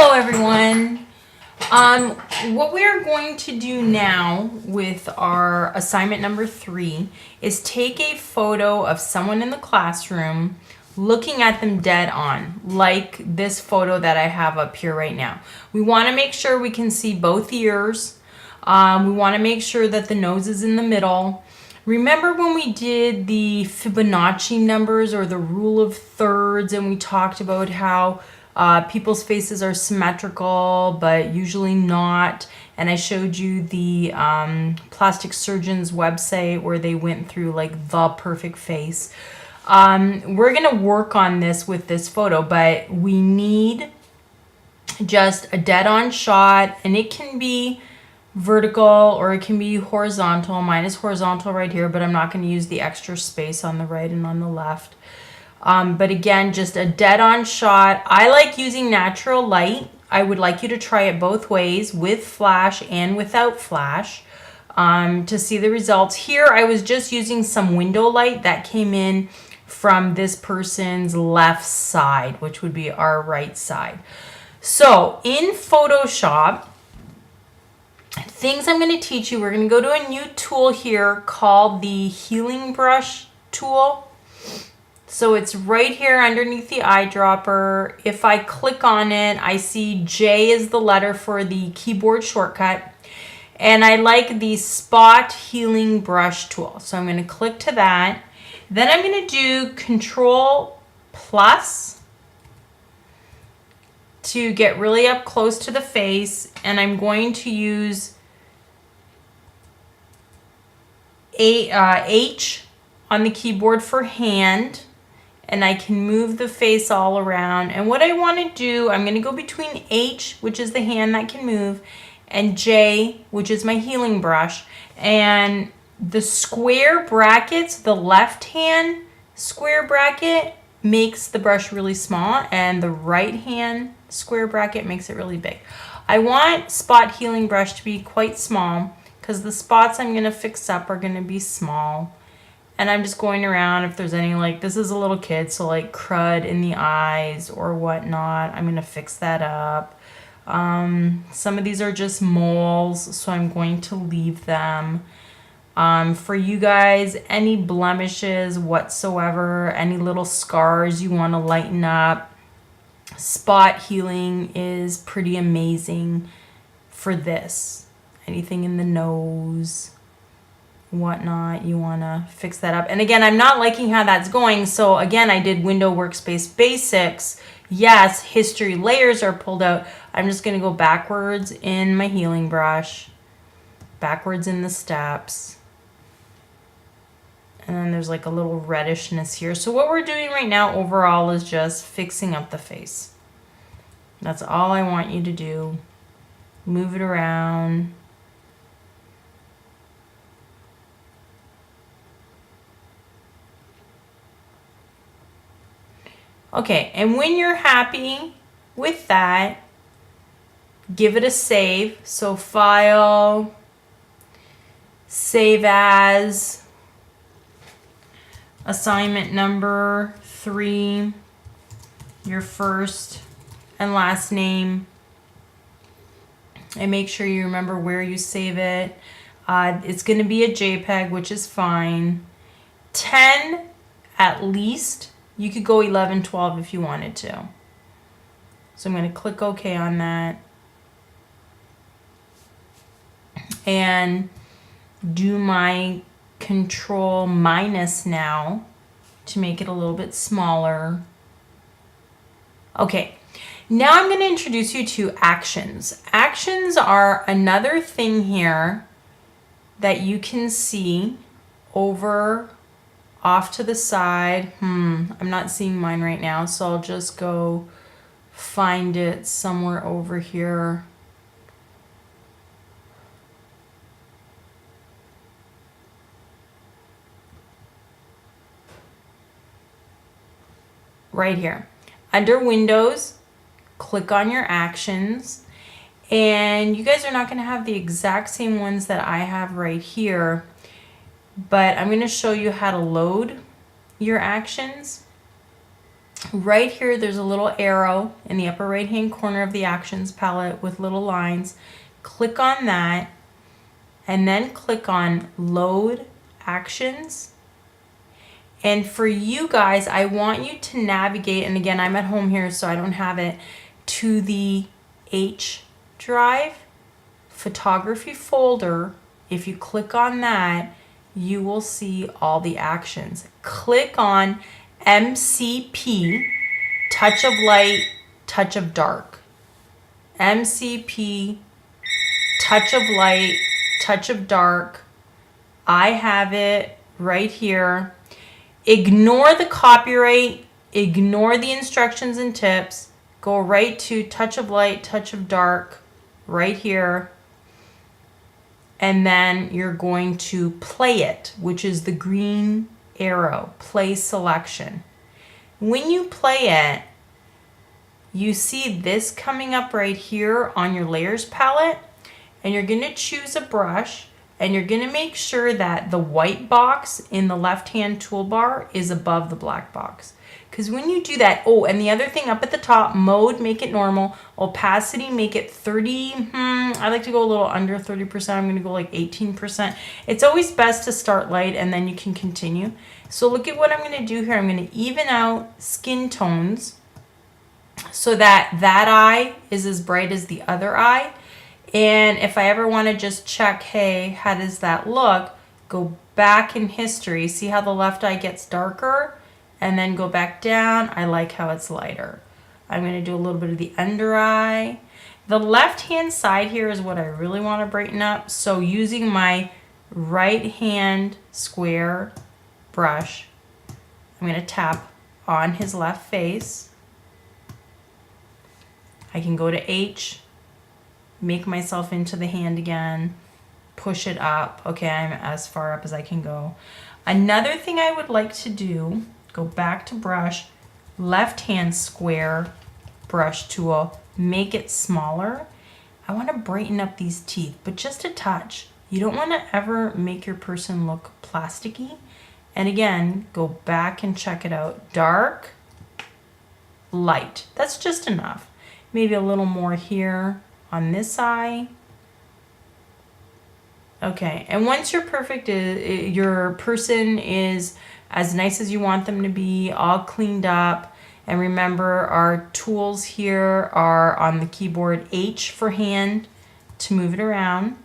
Hello everyone. What we are going to do now with our assignment number 3 is take a photo of someone in the classroom looking at them dead on, like this photo that I have up here right now. We want to make sure we can see both ears. We want to make sure that the nose is in the middle. Remember when we did the Fibonacci numbers or the rule of thirds, and we talked about how people's faces are symmetrical, but usually not. And I showed you the plastic surgeon's website where they went through like the perfect face. We're going to work on this with this photo, but we need just a dead-on shot, and it can be vertical or it can be horizontal. Mine is horizontal right here, but I'm not going to use the extra space on the right and on the left. But again, just a dead-on shot. I like using natural light. I would like you to try it both ways, with flash and without flash, to see the results. Here, I was just using some window light that came in from this person's left side, which would be our right side. So in Photoshop, things I'm going to teach you, we're going to go to a new tool here called the healing brush tool. So it's right here underneath the eyedropper. If I click on it, I see J is the letter for the keyboard shortcut. And I like the spot healing brush tool. So I'm going to click to that. Then I'm going to do Control plus to get really up close to the face. And I'm going to use H on the keyboard for hand. And I can move the face all around. And what I want to do, I'm going to go between H, which is the hand that can move, and J, which is my healing brush. And the square brackets, the left hand square bracket makes the brush really small, and the right hand square bracket makes it really big. I want spot healing brush to be quite small because the spots I'm going to fix up are going to be small. And I'm just going around if there's any, like, this is a little kid, so like crud in the eyes or whatnot. I'm going to fix that up. Some of these are just moles, so I'm going to leave them. For you guys, any blemishes whatsoever, any little scars you want to lighten up, spot healing is pretty amazing for this. Anything in the nose, whatnot, you want to fix that up. And again, I'm not liking how that's going, so again, I did window workspace basics. Yes, history layers are pulled out. I'm just going to go backwards in my healing brush, backwards in the steps, and then there's like a little reddishness here. So what we're doing right now overall is just fixing up the face. That's all I want you to do. Move it around. Okay, and when you're happy with that, give it a save. So File, Save As, assignment number 3, your first and last name, and make sure you remember where you save it. It's going to be a JPEG, which is fine. 10 at least. You could go 11, 12 if you wanted to. So I'm going to click OK on that. And do my Control minus now to make it a little bit smaller. Okay, now I'm going to introduce you to actions. Actions are another thing here that you can see over off to the side. I'm not seeing mine right now, so I'll just go find it somewhere over here. Right here. Under Windows, click on your actions. And you guys are not going to have the exact same ones that I have right here, but I'm going to show you how to load your actions. Right here, there's a little arrow in the upper right hand corner of the actions palette with little lines. Click on that and then click on load actions. And for you guys, I want you to navigate, and again, I'm at home here, so I don't have it, to the H drive photography folder. If you click on that, you will see all the actions. Click on MCP, touch of light, touch of dark. MCP, touch of light, touch of dark. I have it right here. Ignore the copyright, ignore the instructions and tips. Go right to touch of light, touch of dark, right here. And then you're going to play it, which is the green arrow, play selection. When you play it, you see this coming up right here on your layers palette, and you're going to choose a brush, and you're going to make sure that the white box in the left-hand toolbar is above the black box. Because when you do that, oh, and the other thing up at the top, mode, make it normal, opacity, make it 30, I like to go a little under 30%, I'm gonna go like 18%. It's always best to start light and then you can continue. So look at what I'm gonna do here. I'm gonna even out skin tones so that that eye is as bright as the other eye. And if I ever wanna just check, hey, how does that look? Go back in history, see how the left eye gets darker? And then go back down. I like how it's lighter. I'm going to do a little bit of the under eye. The left hand side here is what I really want to brighten up. So using my right hand square brush, I'm going to tap on his left face. I can go to H, make myself into the hand again, push it up. Okay, I'm as far up as I can go. Another thing I would like to do, go back to brush, left hand square brush tool, make it smaller. I want to brighten up these teeth, but just a touch. You don't want to ever make your person look plasticky. And again, go back and check it out. Dark, light. That's just enough. Maybe a little more here on this eye. Okay, and once you're perfect, your person is as nice as you want them to be, all cleaned up. And remember, our tools here are on the keyboard: H for hand to move it around,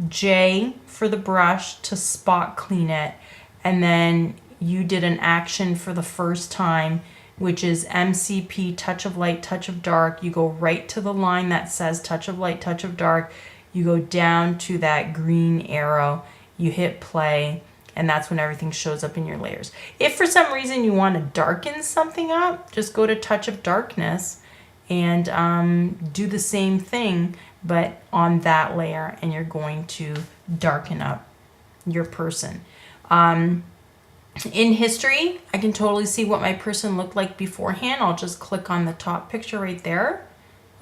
J for the brush to spot clean it, and then you did an action for the first time, which is MCP, touch of light, touch of dark. You go right to the line that says touch of light, touch of dark. You go down to that green arrow, you hit play, and that's when everything shows up in your layers. If for some reason you want to darken something up, just go to touch of darkness and do the same thing, but on that layer, and you're going to darken up your person. In history, I can totally see what my person looked like beforehand. I'll just click on the top picture right there.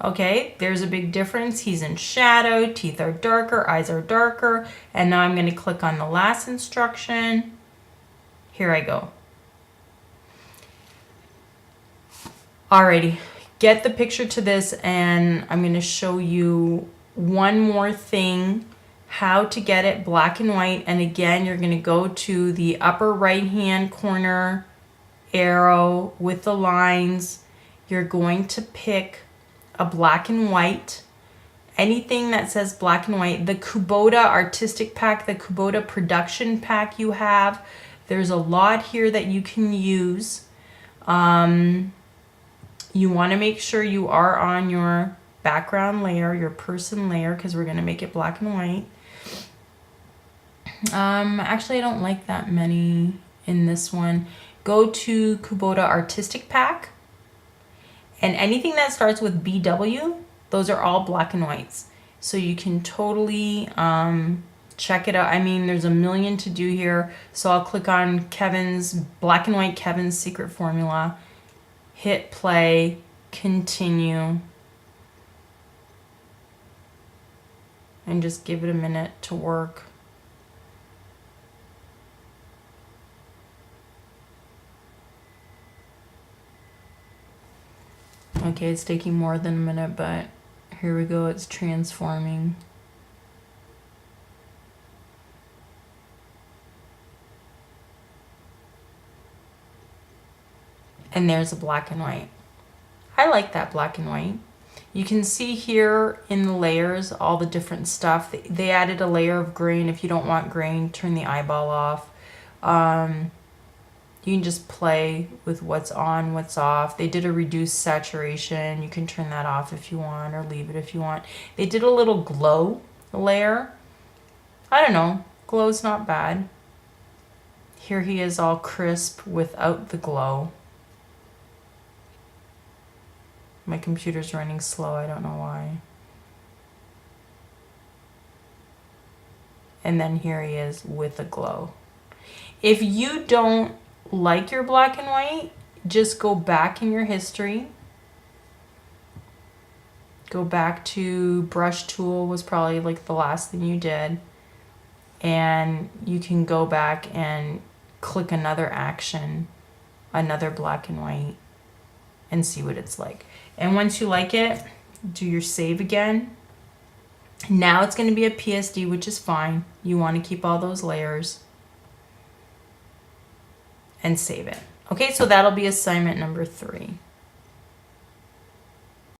Okay, there's a big difference. He's in shadow, teeth are darker, eyes are darker. And now I'm going to click on the last instruction. Here I go. Alrighty, get the picture to this, and I'm going to show you one more thing, how to get it black and white. And again, you're going to go to the upper right hand corner arrow with the lines. You're going to pick a black and white, anything that says black and white. The Kubota Artistic Pack, the Kubota Production Pack you have, there's a lot here that you can use. You want to make sure you are on your background layer, your person layer, because we're going to make it black and white. Actually, I don't like that many in this one. Go to Kubota Artistic Pack. And anything that starts with BW, those are all black and whites. So you can totally check it out. I mean, there's a million to do here. So I'll click on Kevin's, black and white Kevin's secret formula. Hit play, continue. And just give it a minute to work. Okay, it's taking more than a minute, but here we go. It's transforming. And there's a black and white. I like that black and white. You can see here in the layers all the different stuff. They added a layer of grain. If you don't want grain, turn the eyeball off. You can just play with what's on, what's off. They did a reduced saturation. You can turn that off if you want or leave it if you want. They did a little glow layer. I don't know. Glow's not bad. Here he is all crisp without the glow. My computer's running slow. I don't know why. And then here he is with a glow. If you don't like your black and white, just go back in your history. Go back to brush tool was probably like the last thing you did. And you can go back and click another action, another black and white, and see what it's like. And once you like it, do your save again. Now it's going to be a PSD, which is fine. You want to keep all those layers. And save it. Okay, so that'll be assignment number 3.